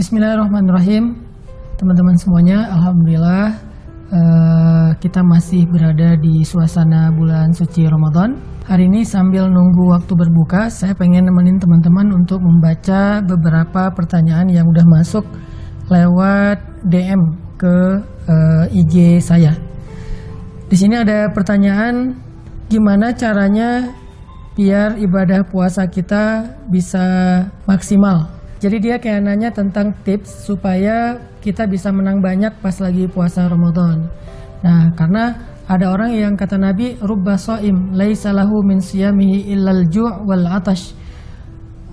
Bismillahirrahmanirrahim. Teman-teman semuanya, alhamdulillah kita masih berada di suasana bulan suci Ramadan. Hari ini sambil nunggu waktu berbuka, saya pengen nemenin teman-teman untuk membaca beberapa pertanyaan yang udah masuk lewat DM ke IG saya. Di sini ada pertanyaan, gimana caranya biar ibadah puasa kita bisa maksimal? Jadi dia kayak nanya tentang tips supaya kita bisa menang banyak pas lagi puasa Ramadan. Nah, karena ada orang yang kata Nabi, rubba shaim laisa lahu min siyamihi illal ju' wal atash.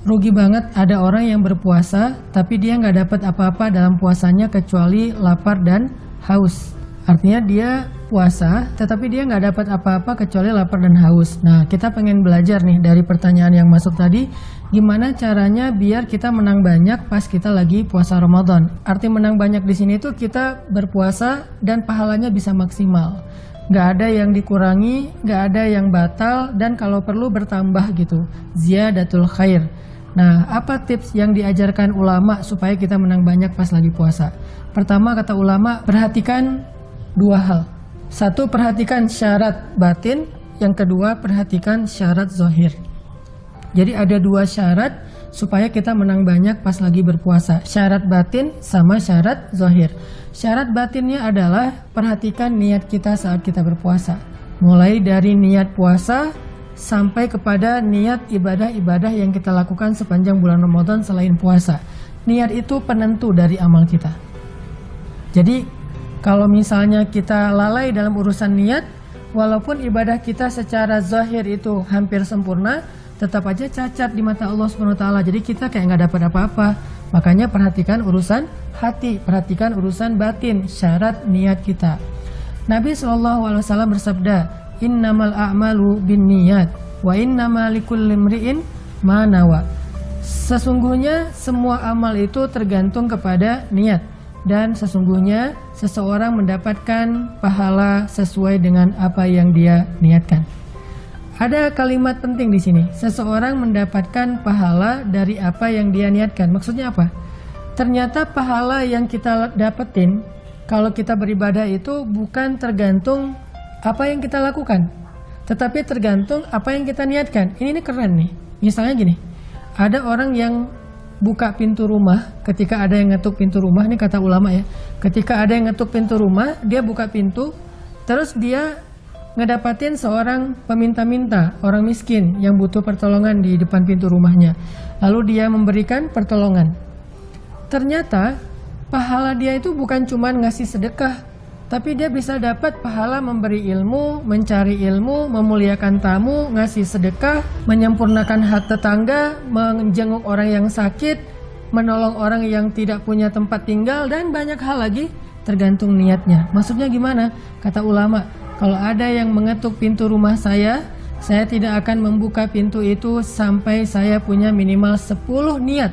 Rugi banget ada orang yang berpuasa tapi dia nggak dapat apa-apa dalam puasanya kecuali lapar dan haus. Artinya dia puasa tetapi dia nggak dapat apa-apa kecuali lapar dan haus. Nah, kita pengen belajar nih dari pertanyaan yang masuk tadi, gimana caranya biar kita menang banyak pas kita lagi puasa Ramadan. Arti menang banyak di sini tuh kita berpuasa dan pahalanya bisa maksimal. Nggak ada yang dikurangi, nggak ada yang batal, dan kalau perlu bertambah gitu. Ziyadatul khair. Nah, apa tips yang diajarkan ulama supaya kita menang banyak pas lagi puasa? Pertama, kata ulama, perhatikan dua hal. Satu, perhatikan syarat batin. Yang kedua, perhatikan syarat zahir. Jadi ada dua syarat supaya kita menang banyak pas lagi berpuasa. Syarat batin sama syarat zahir. Syarat batinnya adalah perhatikan niat kita saat kita berpuasa. Mulai dari niat puasa sampai kepada niat ibadah-ibadah yang kita lakukan sepanjang bulan Ramadan selain puasa. Niat itu penentu dari amal kita. Jadi kalau misalnya kita lalai dalam urusan niat, walaupun ibadah kita secara zahir itu hampir sempurna, tetap aja cacat di mata Allah SWT. Jadi kita kayak nggak dapat apa-apa. Makanya perhatikan urusan hati, perhatikan urusan batin, syarat niat kita. Nabi SAW bersabda, innamal a'malu bin niyat wa innamal likulli imri'in ma nawa. Sesungguhnya semua amal itu tergantung kepada niat, dan sesungguhnya seseorang mendapatkan pahala sesuai dengan apa yang dia niatkan. Ada kalimat penting di sini. Seseorang mendapatkan pahala dari apa yang dia niatkan. Maksudnya apa? Ternyata pahala yang kita dapetin kalau kita beribadah itu bukan tergantung apa yang kita lakukan, tetapi tergantung apa yang kita niatkan. Ini keren nih. Misalnya gini, ada orang yang buka pintu rumah ketika ada yang ngetuk pintu rumah. Ini kata ulama ya. Ketika ada yang ngetuk pintu rumah, dia buka pintu, terus dia ngedapatin seorang peminta-minta, orang miskin yang butuh pertolongan di depan pintu rumahnya. Lalu dia memberikan pertolongan. Ternyata pahala dia itu bukan cuma ngasih sedekah, tapi dia bisa dapat pahala memberi ilmu, mencari ilmu, memuliakan tamu, ngasih sedekah, menyempurnakan hak tetangga, menjenguk orang yang sakit, menolong orang yang tidak punya tempat tinggal, dan banyak hal lagi, tergantung niatnya. Maksudnya gimana? Kata ulama, kalau ada yang mengetuk pintu rumah saya tidak akan membuka pintu itu sampai saya punya minimal 10 niat.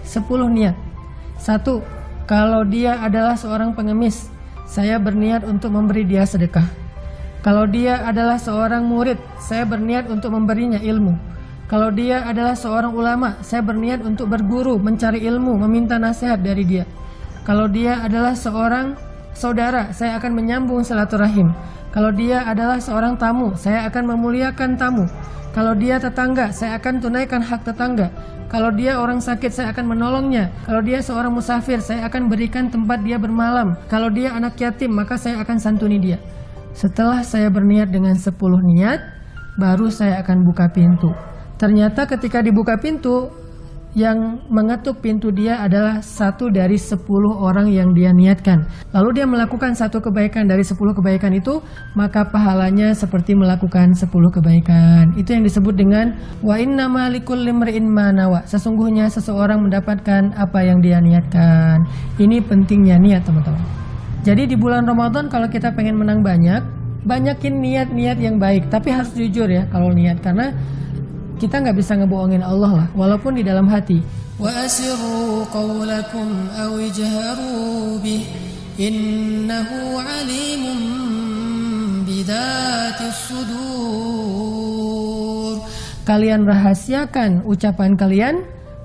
10 niat. 1. Kalau dia adalah seorang pengemis, saya berniat untuk memberi dia sedekah. Kalau dia adalah seorang murid, saya berniat untuk memberinya ilmu. Kalau dia adalah seorang ulama, saya berniat untuk berguru, mencari ilmu, meminta nasihat dari dia. Kalau dia adalah seorang saudara, saya akan menyambung silaturahim. Kalau dia adalah seorang tamu, saya akan memuliakan tamu. Kalau dia tetangga, saya akan tunaikan hak tetangga. Kalau dia orang sakit, saya akan menolongnya. Kalau dia seorang musafir, saya akan berikan tempat dia bermalam. Kalau dia anak yatim, maka saya akan santuni dia. Setelah saya berniat dengan 10 niat, baru saya akan buka pintu. Ternyata ketika dibuka pintu, yang mengetuk pintu dia adalah 1 dari 10 orang yang dia niatkan. Lalu dia melakukan 1 kebaikan dari 10 kebaikan itu, maka pahalanya seperti melakukan 10 kebaikan. Itu yang disebut dengan wa innama likulli imri'in ma nawa. Sesungguhnya seseorang mendapatkan apa yang dia niatkan. Ini pentingnya niat, teman-teman. Jadi di bulan Ramadan kalau kita pengen menang banyak, banyakin niat-niat yang baik. Tapi harus jujur ya kalau niat, karena kita nggak bisa ngebohongin Allah lah, walaupun di dalam hati. Wa asirru qawlakum aw ijharu bih innahu alimun bidzatis sudur. Kalian rahasiakan ucapan kalian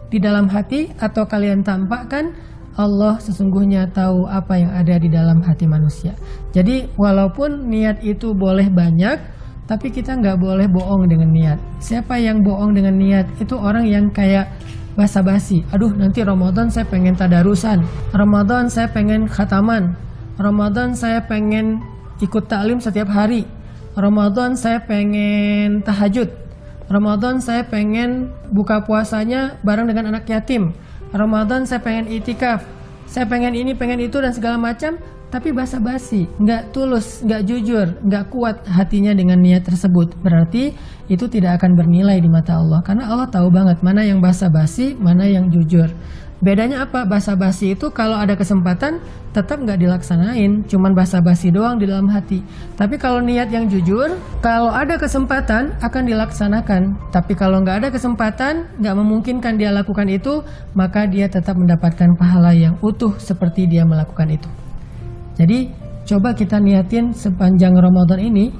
di dalam hati atau kalian tampakkan, Allah sesungguhnya tahu apa yang ada di dalam hati manusia. Jadi walaupun niat itu boleh banyak, tapi kita nggak boleh bohong dengan niat. Siapa yang bohong dengan niat? Itu orang yang kayak basa-basi. Aduh, nanti Ramadan saya pengen tadarusan, Ramadan saya pengen khataman, Ramadan saya pengen ikut taklim setiap hari, Ramadan saya pengen tahajud, Ramadan saya pengen buka puasanya bareng dengan anak yatim, Ramadan saya pengen itikaf, saya pengen ini, pengen itu dan segala macam. Tapi basa-basi, nggak tulus, nggak jujur, nggak kuat hatinya dengan niat tersebut. Berarti itu tidak akan bernilai di mata Allah. Karena Allah tahu banget mana yang basa-basi, mana yang jujur. Bedanya apa? Basa-basi itu kalau ada kesempatan tetap nggak dilaksanain, cuman basa-basi doang di dalam hati. Tapi kalau niat yang jujur, kalau ada kesempatan akan dilaksanakan. Tapi kalau nggak ada kesempatan, nggak memungkinkan dia lakukan itu, maka dia tetap mendapatkan pahala yang utuh seperti dia melakukan itu. Jadi coba kita niatin sepanjang Ramadan ini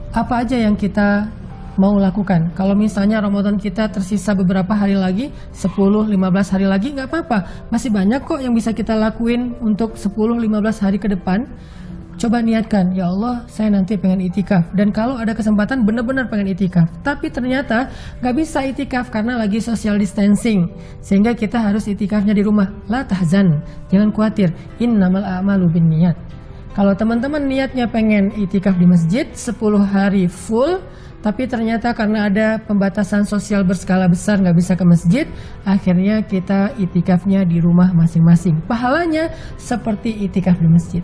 apa aja yang kita mau lakukan. Kalau misalnya Ramadan kita tersisa beberapa hari lagi, 10-15 hari lagi, nggak apa-apa. Masih banyak kok yang bisa kita lakuin untuk 10-15 hari ke depan. Coba niatkan, ya Allah saya nanti pengen itikaf. Dan kalau ada kesempatan benar-benar pengen itikaf. Tapi ternyata nggak bisa itikaf karena lagi social distancing. Sehingga kita harus itikafnya di rumah. La tahzan, jangan khawatir. Innamal a'malu binniyat. Kalau teman-teman niatnya pengen itikaf di masjid 10 hari full, tapi ternyata karena ada pembatasan sosial berskala besar nggak bisa ke masjid, akhirnya kita itikafnya di rumah masing-masing. Pahalanya seperti itikaf di masjid.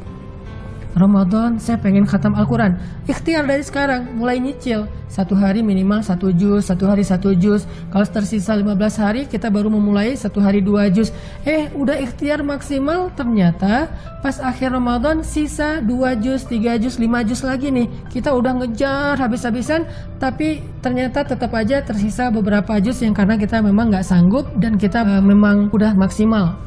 Ramadan saya pengen khatam Al-Quran, ikhtiar dari sekarang, mulai nyicil. 1 hari minimal 1 juz, 1 hari 1 juz. Kalau tersisa 15 hari kita baru memulai 1 hari 2 juz. Udah ikhtiar maksimal, ternyata pas akhir Ramadan sisa 2 juz, 3 juz, 5 juz lagi nih. Kita udah ngejar habis-habisan, tapi ternyata tetap aja tersisa beberapa juz yang karena kita memang nggak sanggup dan kita memang udah maksimal.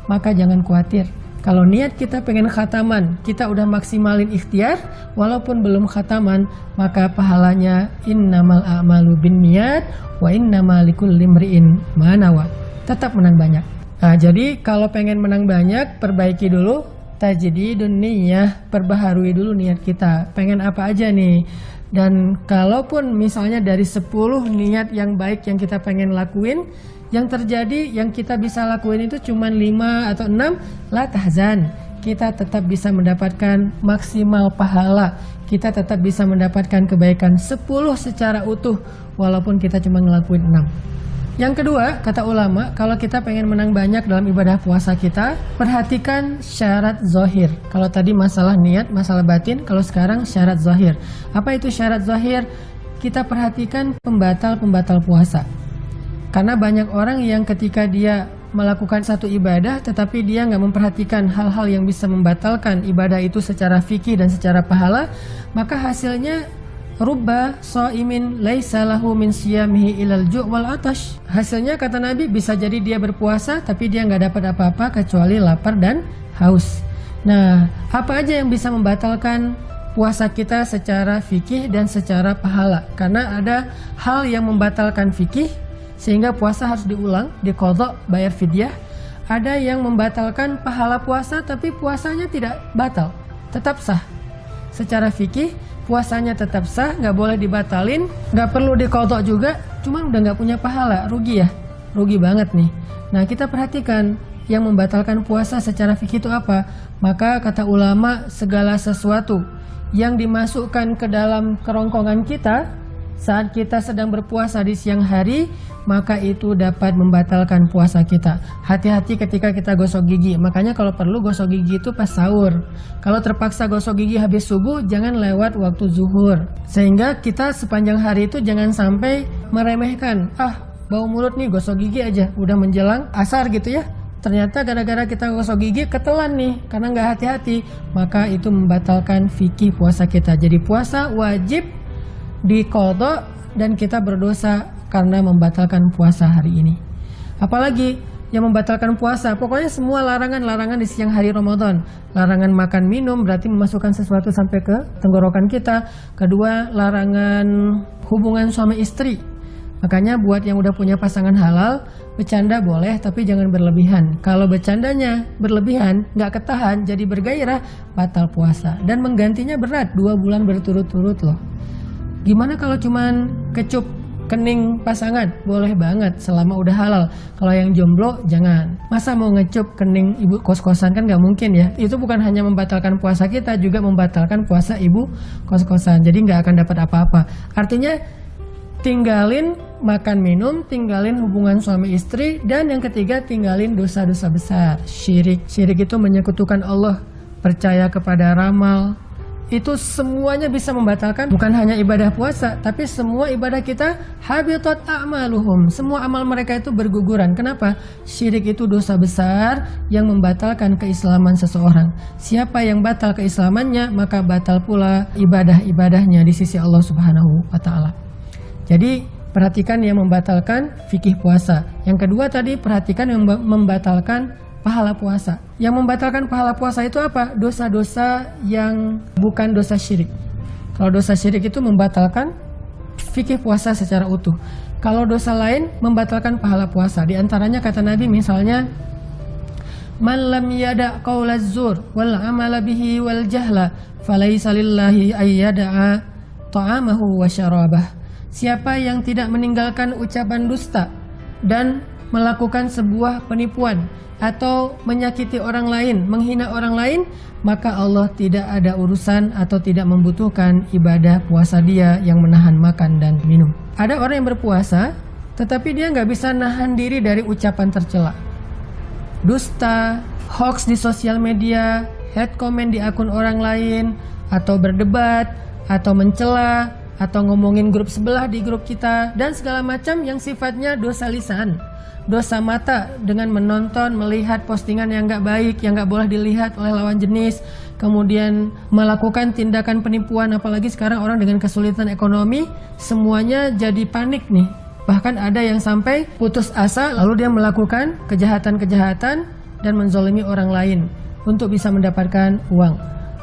Maka jangan khawatir. Kalau niat kita pengen khataman, kita udah maksimalin ikhtiar, walaupun belum khataman, maka pahalanya innamal a'malu binniyat wa innamal likulli imri'in ma nawa. Tetap menang banyak. Nah, jadi kalau pengen menang banyak, perbaiki dulu tajdidun niyah, perbaharui dulu niat kita. Pengen apa aja nih? Dan kalaupun misalnya dari 10 niat yang baik yang kita pengen lakuin, yang terjadi yang kita bisa lakuin itu cuma 5 atau 6, la tahzan. Kita tetap bisa mendapatkan maksimal pahala. Kita tetap bisa mendapatkan kebaikan 10 secara utuh walaupun kita cuma ngelakuin 6. Yang kedua, kata ulama, kalau kita pengen menang banyak dalam ibadah puasa kita, perhatikan syarat zahir. Kalau tadi masalah niat, masalah batin, kalau sekarang syarat zahir. Apa itu syarat zahir? Kita perhatikan pembatal-pembatal puasa. Karena banyak orang yang ketika dia melakukan satu ibadah tetapi dia nggak memperhatikan hal-hal yang bisa membatalkan ibadah itu secara fikih dan secara pahala, maka hasilnya rubba shaimin laisa lahu min siyamihi ilal ju' wal atash. Hasilnya kata Nabi bisa jadi dia berpuasa tapi dia nggak dapat apa-apa kecuali lapar dan haus. Nah, apa aja yang bisa membatalkan puasa kita secara fikih dan secara pahala? Karena ada hal yang membatalkan fikih sehingga puasa harus diulang, diqadha, bayar fidyah. Ada yang membatalkan pahala puasa tapi puasanya tidak batal, tetap sah. Secara fikih puasanya tetap sah, nggak boleh dibatalin, nggak perlu diqadha juga, cuman udah nggak punya pahala, rugi ya, rugi banget nih. Nah, kita perhatikan yang membatalkan puasa secara fikih itu apa. Maka kata ulama, segala sesuatu yang dimasukkan ke dalam kerongkongan kita saat kita sedang berpuasa di siang hari, maka itu dapat membatalkan puasa kita. Hati-hati ketika kita gosok gigi. Makanya kalau perlu gosok gigi itu pas sahur. Kalau terpaksa gosok gigi habis subuh, jangan lewat waktu zuhur. Sehingga kita sepanjang hari itu jangan sampai meremehkan. Bau mulut nih, gosok gigi aja. Udah menjelang asar gitu ya. Ternyata gara-gara kita gosok gigi ketelan nih karena nggak hati-hati. Maka itu membatalkan fikih puasa kita. Jadi puasa wajib diqadha dan kita berdosa karena membatalkan puasa hari ini. Apalagi yang membatalkan puasa, pokoknya semua larangan-larangan di siang hari Ramadan. Larangan makan minum berarti memasukkan sesuatu sampai ke tenggorokan kita. Kedua, larangan hubungan suami istri. Makanya buat yang udah punya pasangan halal, bercanda boleh tapi jangan berlebihan. Kalau bercandanya berlebihan, nggak ketahan, jadi bergairah, batal puasa. Dan menggantinya berat, 2 bulan berturut-turut loh. Gimana kalau cuman kecup kening pasangan? Boleh banget selama udah halal. Kalau yang jomblo jangan. Masa mau ngecup kening ibu kos-kosan, kan nggak mungkin ya. Itu bukan hanya membatalkan puasa kita, juga membatalkan puasa ibu kos-kosan. Jadi nggak akan dapat apa-apa. Artinya tinggalin makan minum, tinggalin hubungan suami istri, dan yang ketiga tinggalin dosa-dosa besar. Syirik itu menyekutukan Allah. Percaya kepada ramal, itu semuanya bisa membatalkan bukan hanya ibadah puasa, tapi semua ibadah kita. Habitat a'maluhum, semua amal mereka itu berguguran. Kenapa? Syirik itu dosa besar yang membatalkan keislaman seseorang. Siapa yang batal keislamannya, maka batal pula ibadah-ibadahnya di sisi Allah Subhanahu wa ta'ala. Jadi perhatikan yang membatalkan fikih puasa. Yang kedua tadi, perhatikan yang membatalkan pahala puasa. Yang membatalkan pahala puasa itu apa? Dosa-dosa yang bukan dosa syirik. Kalau dosa syirik itu membatalkan fikih puasa secara utuh. Kalau dosa lain membatalkan pahala puasa. Di antaranya kata Nabi misalnya, man lam yada' qaulaz zur wal amala bihi wal jahla falaysa lillahi ayyada'a ta'amahu wa syarabah. Siapa yang tidak meninggalkan ucapan dusta dan melakukan sebuah penipuan atau menyakiti orang lain, menghina orang lain, maka Allah tidak ada urusan atau tidak membutuhkan ibadah puasa dia yang menahan makan dan minum. Ada orang yang berpuasa, tetapi dia nggak bisa nahan diri dari ucapan tercela, dusta, hoax di sosial media, hate comment di akun orang lain, atau berdebat, atau mencela, atau ngomongin grup sebelah di grup kita, dan segala macam yang sifatnya dosa lisan, dosa mata dengan menonton, melihat postingan yang nggak baik, yang nggak boleh dilihat oleh lawan jenis, kemudian melakukan tindakan penipuan. Apalagi sekarang orang dengan kesulitan ekonomi, semuanya jadi panik nih. Bahkan ada yang sampai putus asa, lalu dia melakukan kejahatan-kejahatan dan menzolimi orang lain untuk bisa mendapatkan uang.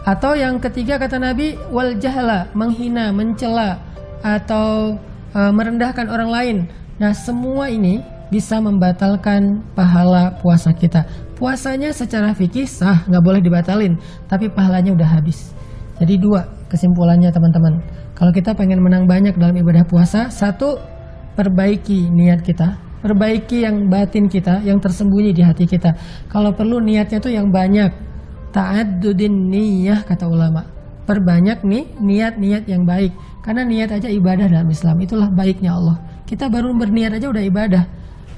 Atau yang ketiga kata Nabi, wal jahla, menghina, mencela, atau merendahkan orang lain. Nah, semua ini bisa membatalkan pahala puasa kita. Puasanya secara fikih sah, nggak boleh dibatalin, tapi pahalanya udah habis. Jadi 2 kesimpulannya teman-teman. Kalau kita pengen menang banyak dalam ibadah puasa, 1, perbaiki niat kita, perbaiki yang batin kita, yang tersembunyi di hati kita. Kalau perlu niatnya tuh yang banyak. Ta'addudin niyah kata ulama. Perbanyak nih niat-niat yang baik. Karena niat aja ibadah dalam Islam. Itulah baiknya Allah. Kita baru berniat aja udah ibadah.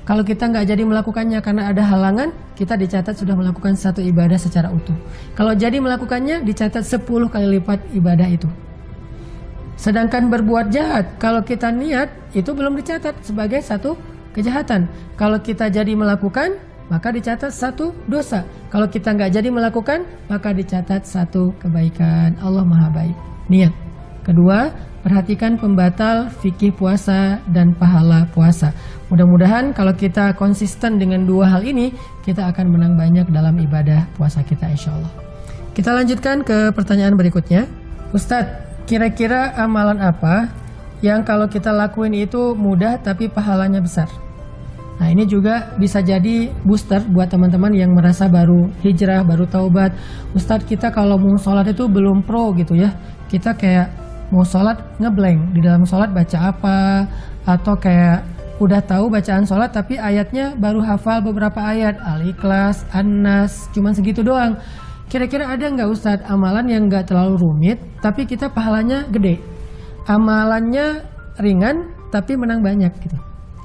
Kalau kita nggak jadi melakukannya karena ada halangan, kita dicatat sudah melakukan 1 ibadah secara utuh. Kalau jadi melakukannya, dicatat 10 kali lipat ibadah itu. Sedangkan berbuat jahat, kalau kita niat, itu belum dicatat sebagai 1 kejahatan. Kalau kita jadi melakukan, maka dicatat 1 dosa. Kalau kita nggak jadi melakukan, maka dicatat 1 kebaikan. Allah Maha Baik. Niat. Kedua, perhatikan pembatal fikih puasa dan pahala puasa. Mudah-mudahan kalau kita konsisten dengan 2 hal ini, kita akan menang banyak dalam ibadah puasa kita insya Allah. Kita lanjutkan ke pertanyaan berikutnya. Ustadz, kira-kira amalan apa yang kalau kita lakuin itu mudah tapi pahalanya besar? Nah, ini juga bisa jadi booster buat teman-teman yang merasa baru hijrah, baru taubat. Ustadz, kita kalau mau sholat itu belum pro gitu ya. Kita kayak mau sholat ngeblank. Di dalam sholat baca apa, atau kayak udah tahu bacaan sholat tapi ayatnya baru hafal beberapa ayat, Al-Ikhlas, An-Nas, cuman segitu doang. Kira-kira ada nggak Ustadz amalan yang nggak terlalu rumit tapi kita pahalanya gede, amalannya ringan tapi menang banyak gitu?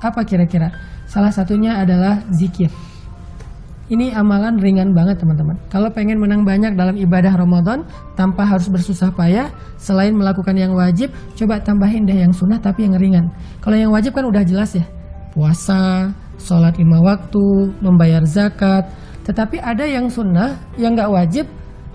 Apa kira-kira? Salah satunya adalah zikir. Ini amalan ringan banget teman-teman. Kalau pengen menang banyak dalam ibadah Ramadan tanpa harus bersusah payah, selain melakukan yang wajib, coba tambahin deh yang sunnah tapi yang ringan. Kalau yang wajib kan udah jelas ya, puasa, sholat 5 waktu, membayar zakat. Tetapi ada yang sunnah, yang gak wajib,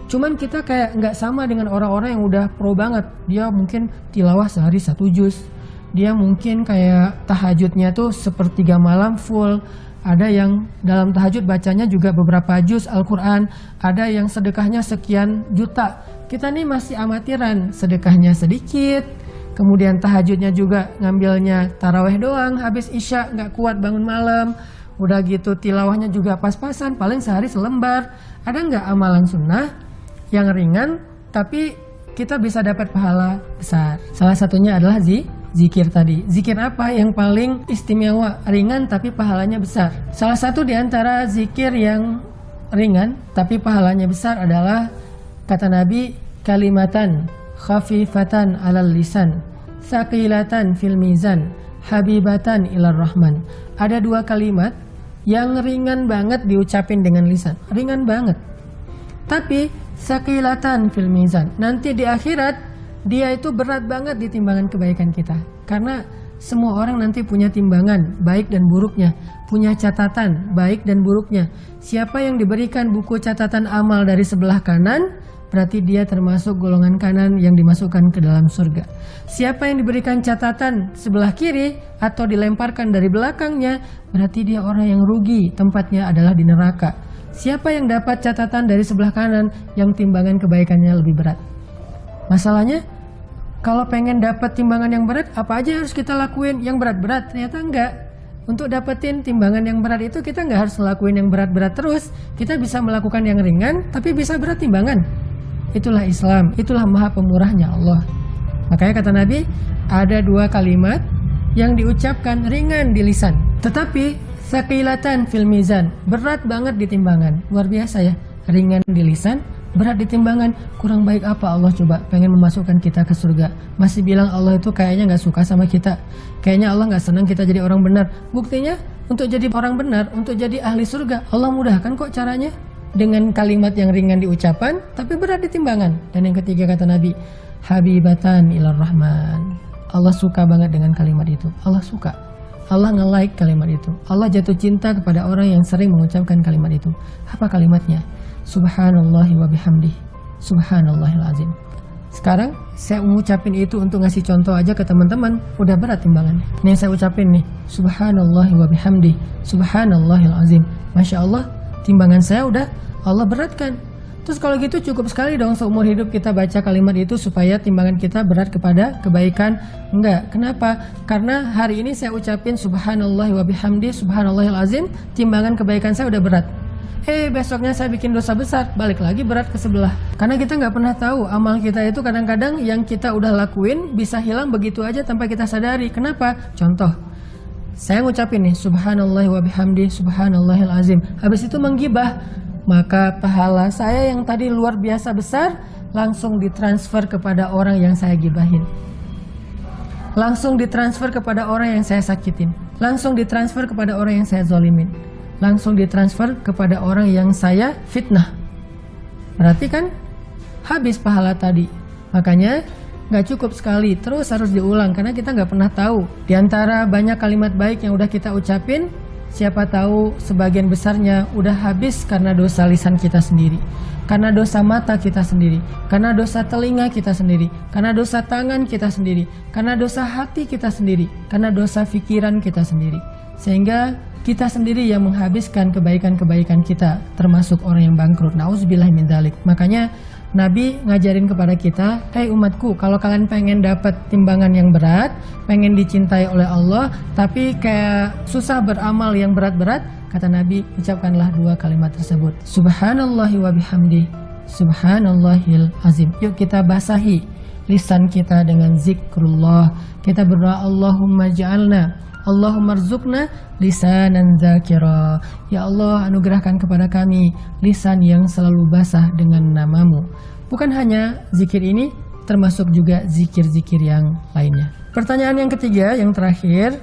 cuman kita kayak gak sama dengan orang-orang yang udah pro banget. Dia mungkin tilawah sehari 1 juz, dia mungkin kayak tahajudnya tuh 1/3 malam full. Ada yang dalam tahajud bacanya juga beberapa juz Al-Quran. Ada yang sedekahnya sekian juta. Kita nih masih amatiran, sedekahnya sedikit, Kemudian tahajudnya juga ngambilnya taraweh doang, habis isya nggak kuat bangun malam. Udah gitu tilawahnya juga pas-pasan, paling sehari selembar. Ada nggak amalan sunnah yang ringan tapi kita bisa dapat pahala besar? Salah satunya adalah zikir tadi. Zikir apa yang paling istimewa, ringan tapi pahalanya besar? Salah satu di antara zikir yang ringan tapi pahalanya besar adalah kata Nabi, kalimatan khafifatan alal lisan, saqilatan fil mizan, habibatan ilar rahman. Ada dua kalimat yang ringan banget diucapin dengan lisan, ringan banget. Tapi saqilatan fil mizan, nanti di akhirat dia itu berat banget di timbangan kebaikan kita. Karena semua orang nanti punya timbangan baik dan buruknya, punya catatan baik dan buruknya. Siapa yang diberikan buku catatan amal dari sebelah kanan, berarti dia termasuk golongan kanan yang dimasukkan ke dalam surga. Siapa yang diberikan catatan sebelah kiri atau dilemparkan dari belakangnya, berarti dia orang yang rugi, tempatnya adalah di neraka. Siapa yang dapat catatan dari sebelah kanan, yang timbangan kebaikannya lebih berat. Masalahnya, kalau pengen dapat timbangan yang berat, apa aja harus kita lakuin yang berat-berat? Ternyata enggak. Untuk dapetin timbangan yang berat itu kita nggak harus ngelakuin yang berat-berat terus. Kita bisa melakukan yang ringan, tapi bisa berat timbangan. Itulah Islam, itulah maha pemurahnya Allah. Makanya kata Nabi, ada dua kalimat yang diucapkan ringan di lisan, tetapi saqilatan fil mizan, berat banget di timbangan. Luar biasa ya, ringan di lisan, berat di timbangan. Kurang baik apa Allah coba pengen memasukkan kita ke surga, masih bilang Allah itu kayaknya gak suka sama kita, kayaknya Allah gak senang kita jadi orang benar. Buktinya untuk jadi orang benar, untuk jadi ahli surga, Allah mudahkan kok caranya, dengan kalimat yang ringan di ucapan tapi berat di timbangan. Dan yang ketiga kata Nabi, habibatan ilar rahman, Allah suka banget dengan kalimat itu. Allah suka, Allah nge-like kalimat itu. Allah jatuh cinta kepada orang yang sering mengucapkan kalimat itu. Apa kalimatnya? Subhanallahi wa bihamdih, subhanallahil azim. Sekarang saya mengucapin itu untuk ngasih contoh aja ke teman-teman, udah berat timbangannya. Ini yang saya ucapin nih, subhanallahi wa bihamdih, subhanallahil azim. Masya Allah, timbangan saya udah Allah beratkan. Terus kalau gitu cukup sekali dong seumur hidup kita baca kalimat itu supaya timbangan kita berat kepada kebaikan? Enggak. Kenapa? Karena hari ini saya ucapin subhanallah wa bihamdi subhanallahil azim, timbangan kebaikan saya udah berat. Besoknya saya bikin dosa besar, balik lagi berat ke sebelah. Karena kita nggak pernah tahu amal kita itu kadang-kadang yang kita udah lakuin bisa hilang begitu aja tanpa kita sadari. Kenapa? Contoh, saya ngucapin nih subhanallah wa bihamdi subhanallahil azim, habis itu menggibah, maka pahala saya yang tadi luar biasa besar langsung ditransfer kepada orang yang saya gibahin, langsung ditransfer kepada orang yang saya sakitin, langsung ditransfer kepada orang yang saya zolimin, langsung ditransfer kepada orang yang saya fitnah. Berarti kan habis pahala tadi. Makanya gak cukup sekali, terus harus diulang. Karena kita gak pernah tahu, di antara banyak kalimat baik yang udah kita ucapin, siapa tahu sebagian besarnya udah habis karena dosa lisan kita sendiri, karena dosa mata kita sendiri, karena dosa telinga kita sendiri, karena dosa tangan kita sendiri, karena dosa hati kita sendiri, karena dosa pikiran kita sendiri. Sehingga kita sendiri yang menghabiskan kebaikan-kebaikan kita, termasuk orang yang bangkrut. Nauzubillah min dzalik. Makanya Nabi ngajarin kepada kita, hei umatku, kalau kalian pengen dapat timbangan yang berat, pengen dicintai oleh Allah, tapi kayak susah beramal yang berat-berat, kata Nabi, ucapkanlah dua kalimat tersebut. Subhanallahi wa bihamdi, subhanallahil azim. Yuk kita basahi lisan kita dengan zikrullah. Kita berdoa, Allahumma ja'alna, Allahumma rzuqna lisanan zakira. Ya Allah, anugerahkan kepada kami lisan yang selalu basah dengan namamu. Bukan hanya zikir ini, termasuk juga zikir-zikir yang lainnya. Pertanyaan yang ketiga, yang terakhir,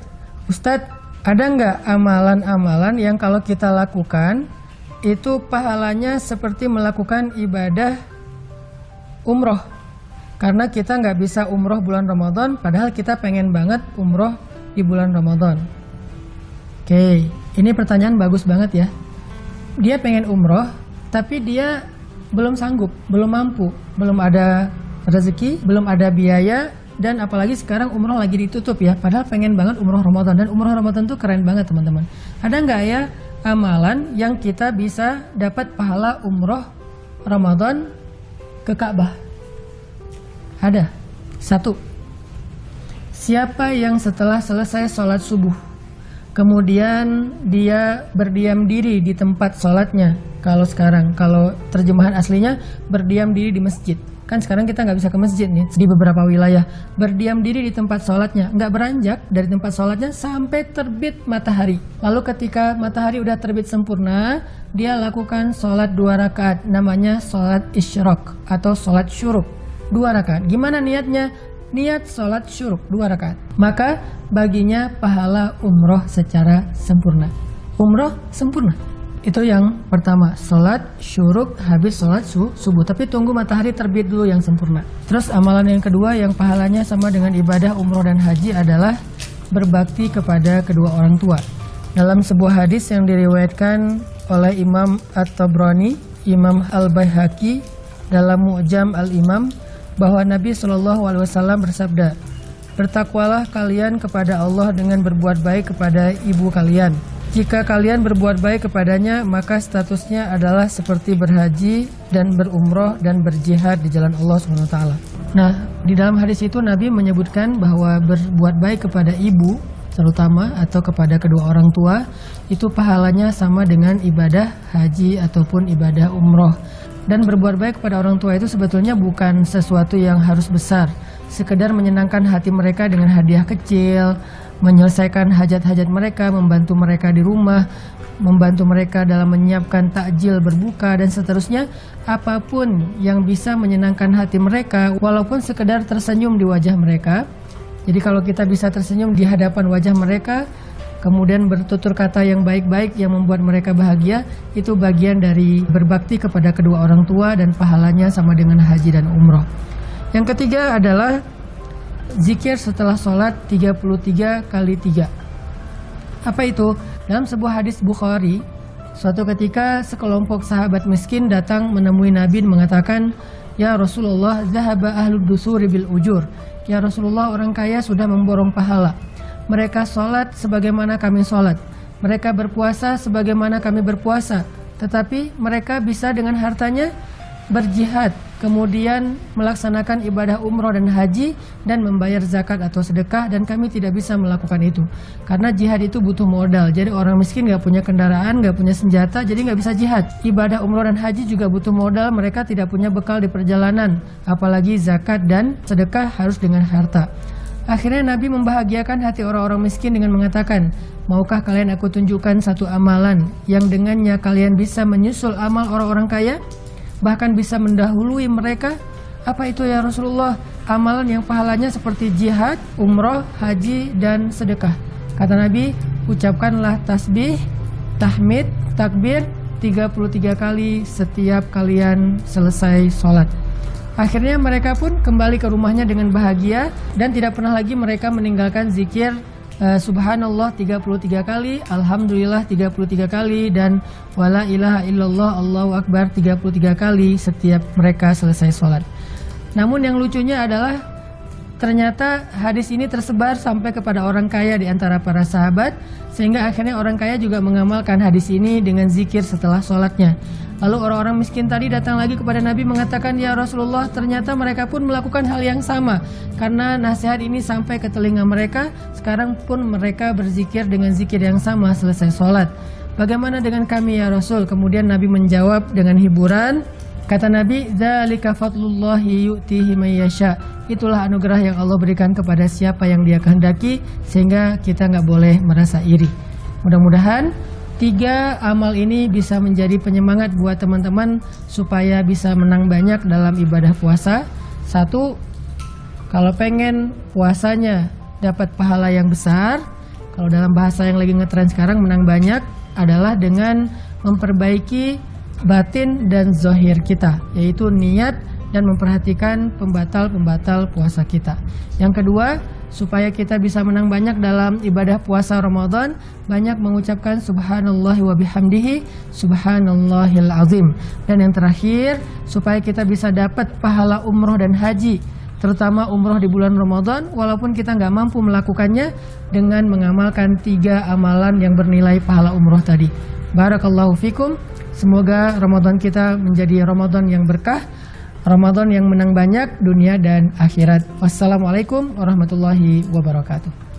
Ustadz, ada nggak amalan-amalan yang kalau kita lakukan itu pahalanya seperti melakukan ibadah umroh? Karena kita nggak bisa umroh bulan Ramadan, padahal kita pengen banget umroh di bulan Ramadan. Oke, ini pertanyaan bagus banget ya. Dia pengen umroh, tapi dia belum sanggup, belum mampu, belum ada rezeki, belum ada biaya, dan apalagi sekarang umroh lagi ditutup ya. Padahal pengen banget umroh Ramadan, dan umroh Ramadan tuh keren banget teman-teman. Ada nggak ya amalan yang kita bisa dapat pahala umroh Ramadan ke Ka'bah? Ada. Satu, siapa yang setelah selesai sholat subuh kemudian dia berdiam diri di tempat sholatnya, kalau terjemahan aslinya berdiam diri di masjid. Kan sekarang kita nggak bisa ke masjid nih di beberapa wilayah. Berdiam diri di tempat sholatnya, nggak beranjak dari tempat sholatnya sampai terbit matahari. Lalu ketika matahari udah terbit sempurna, dia lakukan sholat 2 rakaat, namanya sholat isyraq atau sholat syuruk 2 rakaat. Gimana niatnya? Niat sholat syuruk 2 rakaat, maka baginya pahala umroh secara sempurna. Umroh sempurna. Itu yang pertama, sholat syuruk habis sholat subuh. Tapi tunggu matahari terbit dulu yang sempurna. Terus amalan yang kedua yang pahalanya sama dengan ibadah umroh dan haji adalah berbakti kepada kedua orang tua. Dalam sebuah hadis yang diriwayatkan oleh Imam At-Tabrani, Imam Al-Baihaqi dalam Mu'jam Al-Imam, bahwa Nabi SAW bersabda, bertakwalah kalian kepada Allah dengan berbuat baik kepada ibu kalian. Jika kalian berbuat baik kepadanya, maka statusnya adalah seperti berhaji dan berumroh dan berjihad di jalan Allah SWT. Nah, di dalam hadis itu Nabi menyebutkan bahwa berbuat baik kepada ibu terutama atau kepada kedua orang tua itu pahalanya sama dengan ibadah haji ataupun ibadah umroh. Dan berbuat baik kepada orang tua itu sebetulnya bukan sesuatu yang harus besar. Sekedar menyenangkan hati mereka dengan hadiah kecil, menyelesaikan hajat-hajat mereka, membantu mereka di rumah, membantu mereka dalam menyiapkan takjil berbuka dan seterusnya. Apapun yang bisa menyenangkan hati mereka, walaupun sekedar tersenyum di wajah mereka. Jadi kalau kita bisa tersenyum di hadapan wajah mereka, kemudian bertutur kata yang baik-baik yang membuat mereka bahagia, itu bagian dari berbakti kepada kedua orang tua dan pahalanya sama dengan haji dan umroh. Yang ketiga adalah zikir setelah sholat 33 kali 3. Apa itu? Dalam sebuah hadis Bukhari, suatu ketika sekelompok sahabat miskin datang menemui Nabi dan mengatakan, "Ya Rasulullah, zahaba ahlud dusuri bil ujur." Ya Rasulullah, orang kaya sudah memborong pahala. Mereka sholat sebagaimana kami sholat. Mereka berpuasa sebagaimana kami berpuasa. Tetapi mereka bisa dengan hartanya berjihad, kemudian melaksanakan ibadah umroh dan haji, dan membayar zakat atau sedekah, dan kami tidak bisa melakukan itu. Karena jihad itu butuh modal. Jadi orang miskin gak punya kendaraan, gak punya senjata, jadi gak bisa jihad. Ibadah umroh dan haji juga butuh modal, mereka tidak punya bekal di perjalanan. Apalagi zakat dan sedekah harus dengan harta. Akhirnya Nabi membahagiakan hati orang-orang miskin dengan mengatakan, maukah kalian aku tunjukkan satu amalan yang dengannya kalian bisa menyusul amal orang-orang kaya? Bahkan bisa mendahului mereka? Apa itu ya Rasulullah? Amalan yang pahalanya seperti jihad, umroh, haji, dan sedekah. Kata Nabi, ucapkanlah tasbih, tahmid, takbir 33 kali setiap kalian selesai sholat. Akhirnya mereka pun kembali ke rumahnya dengan bahagia dan tidak pernah lagi mereka meninggalkan zikir subhanallah 33 kali, alhamdulillah 33 kali, dan wala ilaha illallah Allahu akbar 33 kali setiap mereka selesai sholat. Namun yang lucunya adalah ternyata hadis ini tersebar sampai kepada orang kaya di antara para sahabat, sehingga akhirnya orang kaya juga mengamalkan hadis ini dengan zikir setelah sholatnya. Lalu orang-orang miskin tadi datang lagi kepada Nabi mengatakan, ya Rasulullah, ternyata mereka pun melakukan hal yang sama. Karena nasihat ini sampai ke telinga mereka, sekarang pun mereka berzikir dengan zikir yang sama selesai sholat. Bagaimana dengan kami ya Rasul? Kemudian Nabi menjawab dengan hiburan. Kata Nabi, dzalika fadlullahi yu'tihi may yasha. Itulah anugerah yang Allah berikan kepada siapa yang Dia kehendaki, sehingga kita nggak boleh merasa iri. Mudah-mudahan 3 amal ini bisa menjadi penyemangat buat teman-teman supaya bisa menang banyak dalam ibadah puasa. 1, kalau pengen puasanya dapat pahala yang besar, kalau dalam bahasa yang lagi ngetren sekarang menang banyak, adalah dengan memperbaiki batin dan zahir kita, yaitu niat dan memperhatikan pembatal-pembatal puasa kita. Yang kedua, supaya kita bisa menang banyak dalam ibadah puasa Ramadan, banyak mengucapkan subhanallahi wa bihamdihi subhanallahil azim. Dan yang terakhir, supaya kita bisa dapat pahala umroh dan haji, terutama umroh di bulan Ramadan, walaupun kita nggak mampu melakukannya, dengan mengamalkan 3 amalan yang bernilai pahala umroh tadi. Barakallahu fikum. Semoga Ramadan kita menjadi Ramadan yang berkah. Ramadan yang menang banyak dunia dan akhirat. Wassalamualaikum warahmatullahi wabarakatuh.